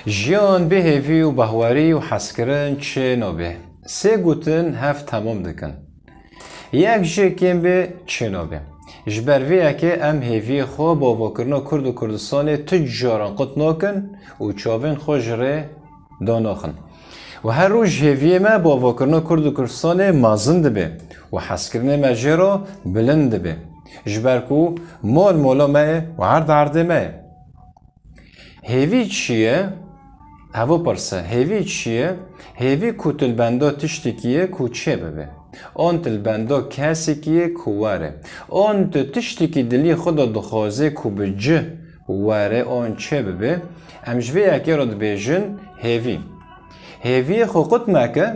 جیان به هیوی و بهواری و حسکرن چه نابه سه گوتن هفت تمام دکن یک جکیم به چه نابه جبرویه که ام هیوی خواه با واکرنا کرد و کردستان تجاران قط ناکن و چاوین خوش ره داناخن و هر روز هیوی ما با واکرنا کرد و کردستان مازند به و حسکرن مجرا بلند به جبرکو مال مولا مه و عرض مه هیوی چیه؟ هوا پرسه هیوی چیه؟ هیوی کو تلبندا تشتکیه کو چه ببه آن تلبندا کسی کیه کو واره آن تشتکی دلی خدا دخوازه کو بجه واره آن چه ببه امجوی اکی را بیجن هیوی خو قد مکه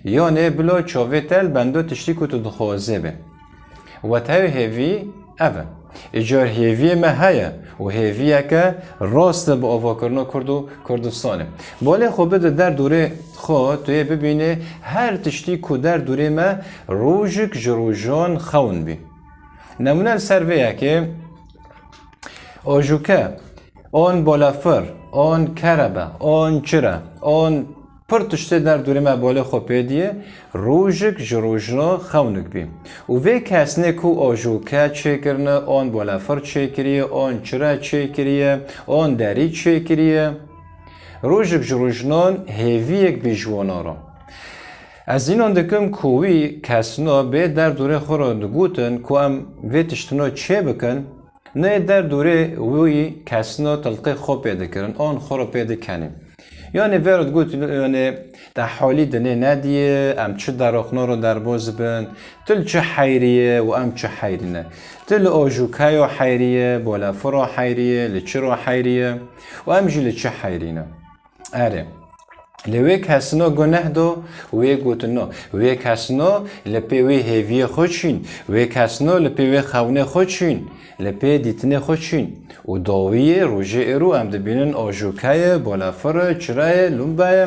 یعنی بلا چاوه تلبندا تشتی کو دخوازه به و تاو هیوی اوه اجار هیوی ما هیا و هیویه که راست با آواکرنا کرد و کردستانه باله خوبه در دوره خواه توی ببینه هر تشتی که در دوره ما روژک جروجان خون بی نمونه سرویه که آجوکه آن بالافر آن کربه آن چره آن پر تشته در دوره ما بالا خوبه دیه روژک جروجنا خونک بیم و وی کسنه کو آجوکه چه کرنه آن بالافر چه کریه آن چره چه کریه آن دری چه کریه روژک جروجنان هیویک بیجوانا را از این اندکم کوی کسنا به در دوره خورا دگوتن که ام وی تشتنا چه بکن نه در دوره وی کسنا تلقی خوب پیدا کرن آن خورا پیدا کنیم یعنی ورد گوت یعنی در حالی دنه ندیه ام چه دراخنا رو در باز بند تل چه حیریه و ام چه حیرینه تل آجوکای و حیریه بالافر و حیریه لچه رو حیریه و ام جی لچه حیرینه اره لوی کسنا گناه دو وی گوتنا وی کسنا لپی وی هیوی خوشین وی کسنا لپی وی خونه خوشین لپی دیتنه خوشین و داویه روژه ایرو هم دبینن آجوکای بالافر چرای لومبای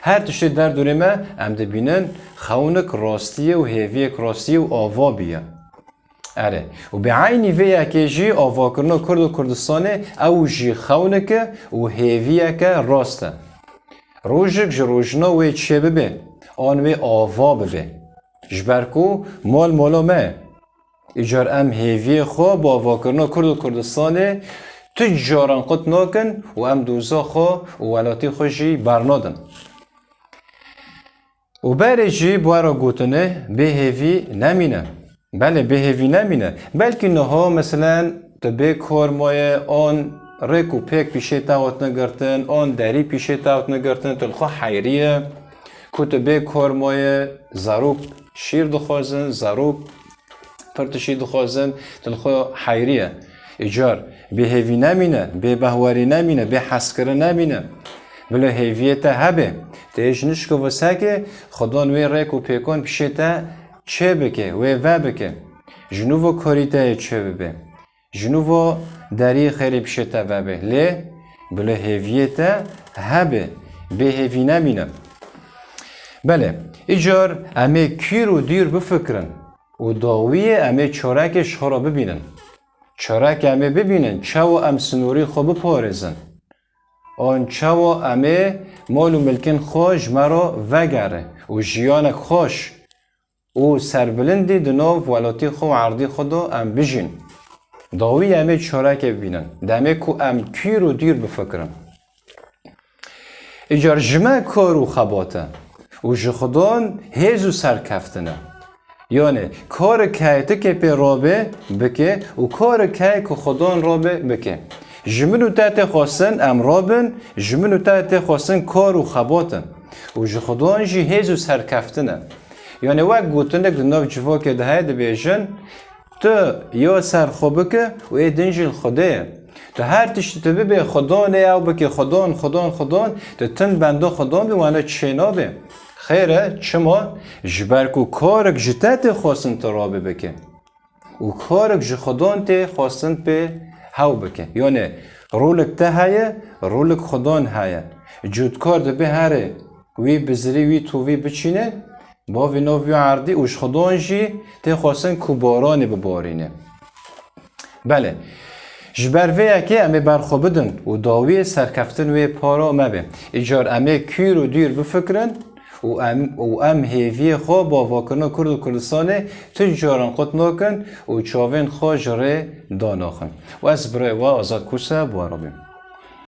هر تشت در دوره ما هم دبینن خونک راستیه و هیویک راستیه و آوا بیه اره و به عینی وی اکیجی آوا کرنا کرد و کردستانه او جی خونک و هیویک راسته روژک جروجنا وی چه ببه آن وی آوا ببه جبرکو مال مولا مه ایجار ام هیوی خواه با واکرنا کرد و کردستانه تجاران قط ناکن و ام دوزا خواه و ولاتی خوشی برنادن و بره جی بوارا گوتنه به هیوی نمینه بله به هیوی نمینه بلکه نها مثلا تبه کارمای آن ریکو پیک پیشه تاوت نگرتن آن دری پیشه تاوت نگرتن تلخوا حیریه کتبه کارمای زروب شیر دخوازن زروب پرتشی دخوازن تلخوا حیریه ایجار به هیوی نمینه به بهواری نمینه به حسکره نمینه بله هیویت هبه تیش نشکو وسه که خدان وی ریکو پیکان پیشه تا چه بکه وی و بکه جنوبو کاریته چه ببه جنوبو دری خیلی پیشه تا و به لی بله هیویت هبه به هیوی نمینه بله ایجار امه کیر و دیر بفکرن و داویه امه چارکش خورا ببینن چارک امه ببینن چاو ام سنوری خوب پارزن آن چاو امه مال و ملکن خوش مرا وگره و جیان خوش و سربلندی دناو ولاتی خو عردی خدا ام بجین داوی امه چارک ببینن دمه کو ام کیر و دیر بفکرن ایجار جمع کار و خباته و جخدان هیزو سرکفتنه یعنی کار که که پی رابه بکه و کار که خدان رابه بکه جمنو تحت خواستن ام رابن جمنو تحت خواستن کار و خباتن و جخدان جی هیزو سرکفتنه یعنی وقت گوتنک دناو جوا که ده ده بیجن تو یا سر خوبه که و ای دنجل خوده تو هر تشتی تو ببه خدانه او بکه خدان تو تن بنده خدان بی وانا چنابه خیره چما جبرکو کارک جتت خواستن ترابه بکه و کارک جخدان ته خواستن به هاو بکه یعنی رولک ته هایه رولک خدان هایه جودکار ده به هره وی بزری وی تو وی بچینه با وی نوی عردی اوش خدان جی ته خواستن کبارانی ببارینه بله جبر وی که امی برخو بدن و داوی سرکفتن وی پارا مبه ایجار امی کیر و دیر بفکرن و ام هیوی خو با واکنو کرد و کردستانه تجاران خود نکن و چاوین خو جره داناخن و از برای و آزاد کوسه بوارابیم